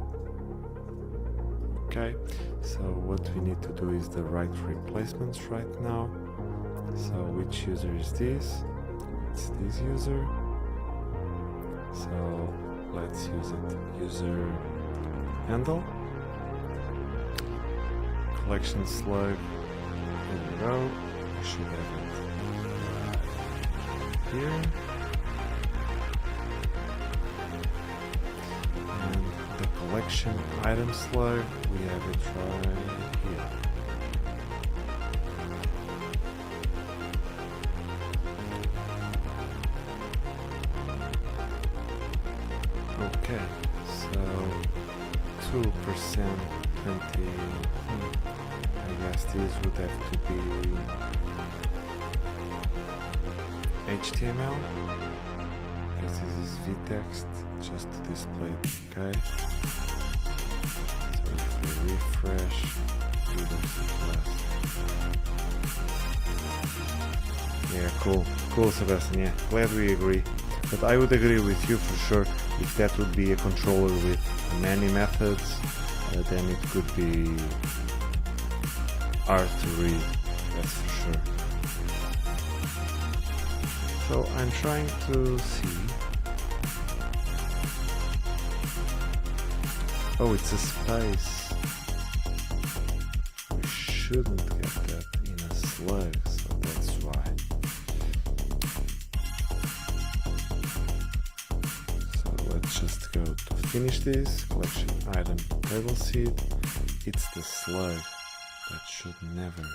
Okay, so what we need to do is the right replacements right now. So which user is this? It's this user. So let's use it. User handle. Collection slug. Here we go. We should have it here. And the collection item slug, we have it right here. Okay, so 2% 20. I guess this would have to be HTML, because this is vtext, just to display it. Okay. So if we refresh, we don't see less. Yeah, cool, Sebastian. Yeah, glad we agree. But I would agree with you for sure. If that would be a controller with many methods, then it could be hard to read, that's for sure. So I'm trying to see. Oh, it's a space. We shouldn't get that in a slug, so that's why. Let's just go to finish this, collection item table seed. It's the slug that should never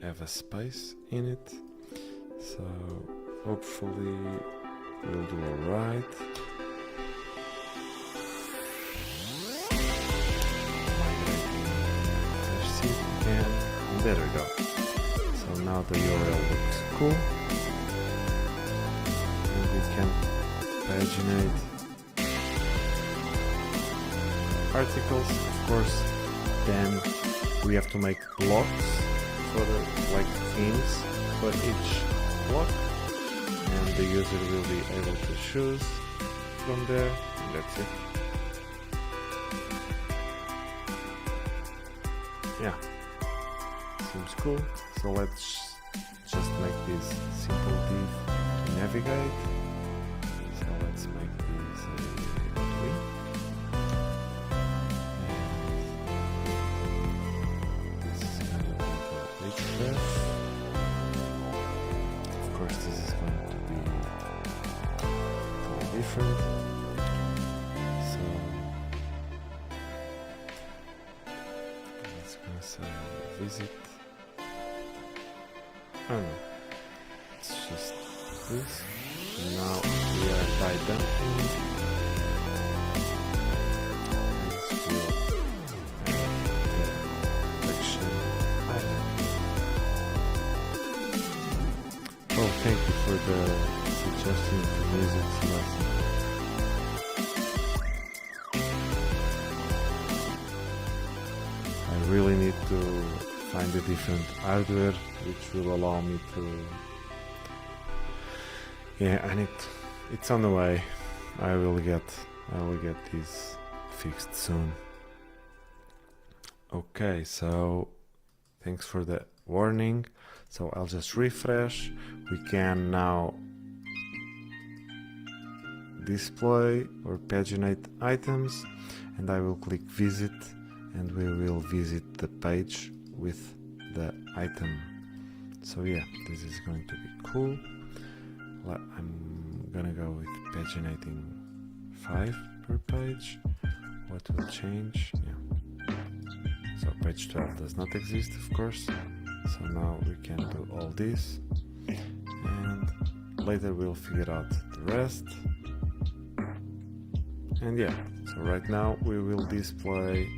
have a space in it. So hopefully we'll do alright. And there we go. So now the URL looks cool. We can paginate articles, of course. Then we have to make blocks for the themes for each block, and the user will be able to choose from there, and that's it. Yeah, seems cool. So let's just make this simple div to navigate. So let's make this a twin. And this is going to be the href. Of course, this is going to be totally different. So it's going to say visit. Oh no, it's just this. Now we are by dumping. This will add the collection item. Oh, thank you for the suggestion to music lesson. I really need to find a different hardware which will allow me to. Yeah, and it's on the way. I will get this fixed soon. Okay, so thanks for the warning. So I'll just refresh. We can now display or paginate items, and I will click visit, and we will visit the page with the item. So yeah, this is going to be cool. I'm gonna go with paginating 5 per page. What will change? Yeah. So page 12 does not exist, of course. So now we can do all this, and later we'll figure out the rest. And yeah, so right now we will display,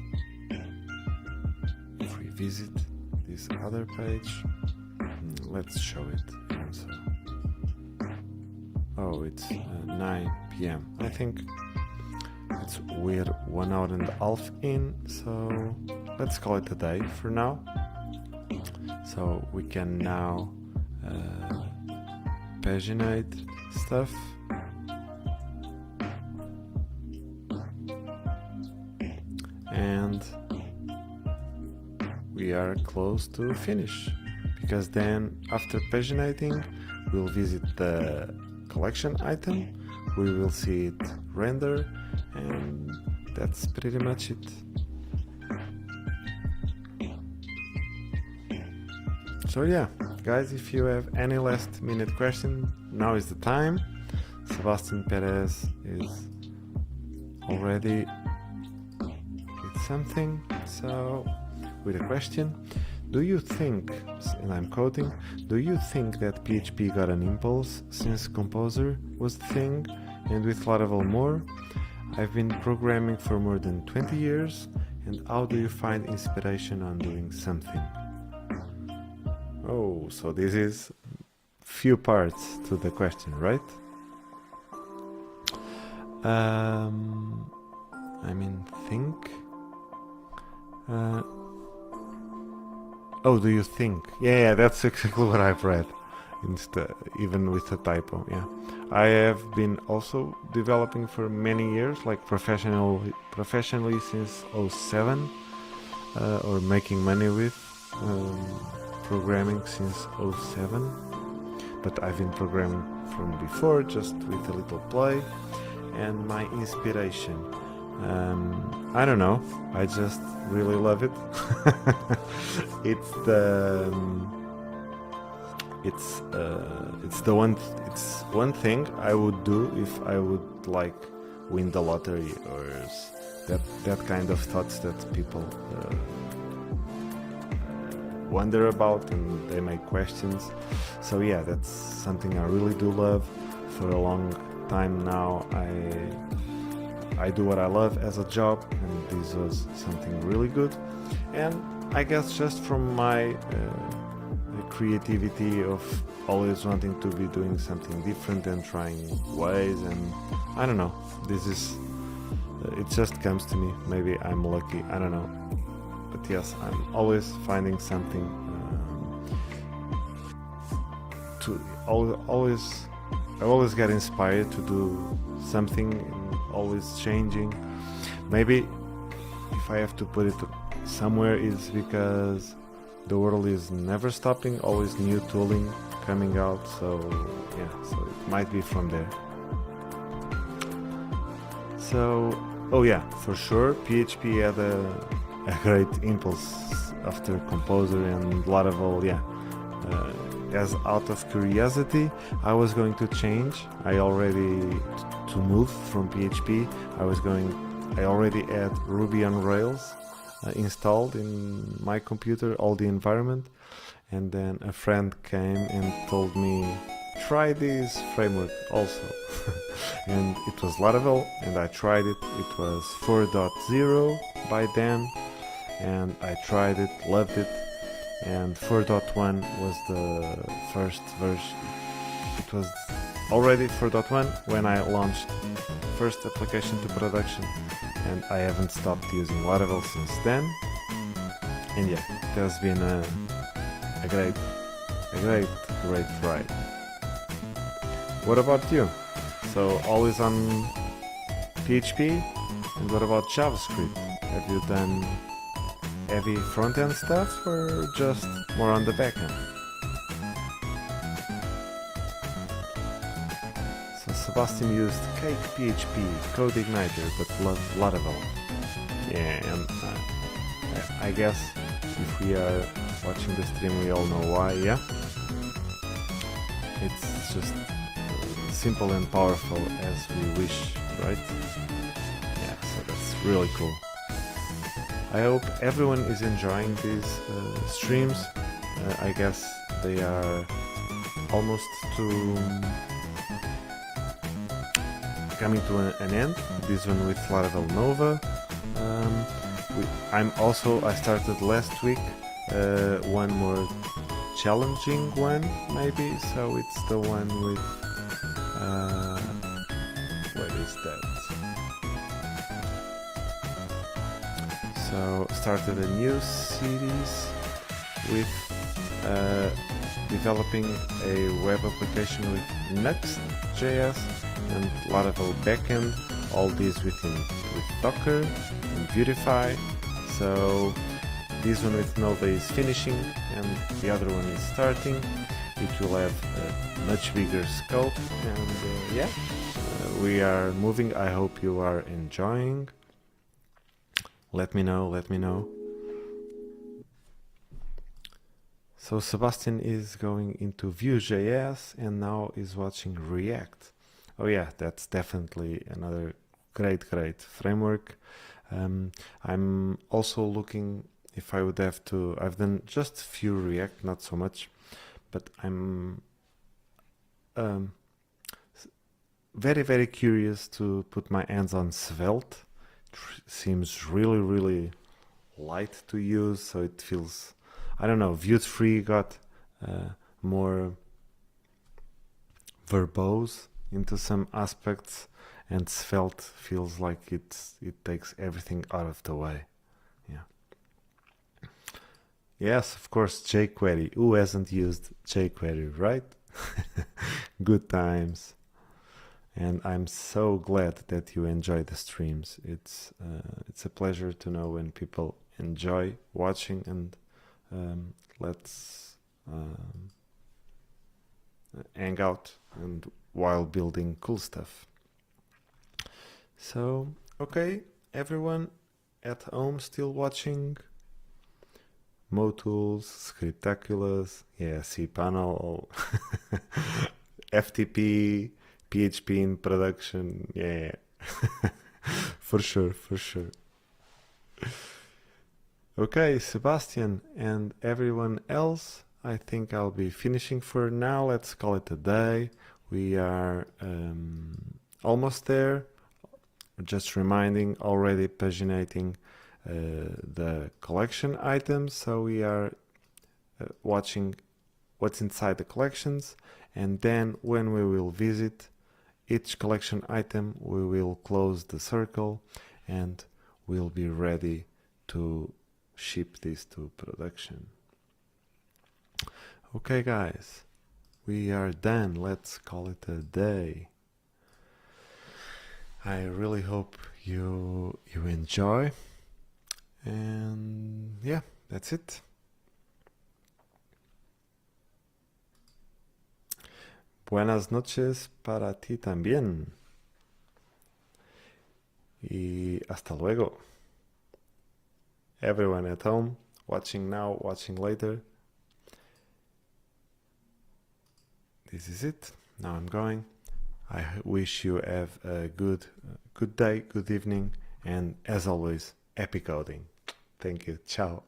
if we visit this other page, let's show it. So, oh, it's 9 p.m. I think we're 1 hour and a half in, so let's call it a day for now. So we can now paginate stuff. And we are close to finish, because then after paginating we'll visit the collection item, we will see it render, and that's pretty much it. So yeah, guys, if you have any last minute question, now is the time. Sebastian Perez is already with something, so with a question. Do you think, and I'm quoting, do you think that PHP got an impulse since Composer was the thing, and with Laravel more? I've been programming for more than 20 years, and how do you find inspiration on doing something? Oh, so this is few parts to the question, right? I mean, think. Oh, do you think? Yeah, that's exactly what I've read, even with a typo. Yeah, I have been also developing for many years, like professionally since 07, or making money with programming since 07. But I've been programming from before, just with a little play. And my inspiration, I don't know, I just really love it. It's one thing I would do if I would like win the lottery, or that kind of thoughts that people wonder about and they make questions. So yeah, that's something I really do love. For a long time now I do what I love as a job, and this was something really good. And I guess just from my creativity of always wanting to be doing something different and trying ways, and I don't know, this is it just comes to me. Maybe I'm lucky, I don't know, but yes, I'm always finding something I always get inspired to do something, and always changing. Maybe if I have to put it somewhere, is because the world is never stopping, always new tooling coming out. So yeah, so it might be from there. So oh yeah, for sure PHP had a great impulse after Composer and Laravel. Yeah, as out of curiosity, I was going to change. I already to move from PHP. I already had Ruby on Rails installed in my computer, all the environment, and then a friend came and told me, try this framework also. And it was Laravel, and I tried it. It was 4.0 by then, and I tried it, loved it. And 4.1 was the first version. It was already 4.1 when I launched first application to production, and I haven't stopped using Laravel since then. And yeah, it has been a great ride. What about you? So always on PHP? And what about JavaScript? Have you done heavy front-end stuff, or just more on the back-end? So Sebastian used Cake PHP, Code Igniter, but loved Laravel. Yeah, and I guess if we are watching the stream, we all know why. Yeah, it's just simple and powerful as we wish, right? Yeah, so that's really cool. I hope everyone is enjoying these streams. I guess they are almost coming to an end. This one with Laravel Nova. I started last week one more challenging one, maybe. So it's the one with what is that? So started a new series with developing a web application with Next.js and Laravel backend, all these with Docker and Beautify. So this one with Nova is finishing and the other one is starting. It will have a much bigger scope, and we are moving. I hope you are enjoying. Let me know. So Sebastian is going into Vue.js and now is watching React. Oh yeah, that's definitely another great framework. I'm also looking if I would have to. I've done just few React, not so much, but I'm very curious to put my hands on Svelte. It seems really light to use, so it feels, I don't know, Vue 3 got more verbose into some aspects, and Svelte feels like it takes everything out of the way. Yeah. Yes, of course, jQuery. Who hasn't used jQuery, right? Good times. And I'm so glad that you enjoy the streams. It's a pleasure to know when people enjoy watching, and let's hang out and while building cool stuff. So, okay, everyone at home still watching. Motools, Scriptaculous, yeah, cPanel, FTP, PHP in production, yeah. for sure. Okay, Sebastian and everyone else, I think I'll be finishing for now. Let's call it a day. We are almost there. Just reminding, already paginating the collection items. So we are watching what's inside the collections, and then when we will visit each collection item, we will close the circle and we'll be ready to ship this to production. Okay guys, we are done. Let's call it a day. I really hope you enjoy, and yeah, that's it. Buenas noches para ti también. Y hasta luego. Everyone at home, watching now, watching later. This is it. Now I'm going. I wish you have a good day, good evening, and as always, happy coding. Thank you. Ciao.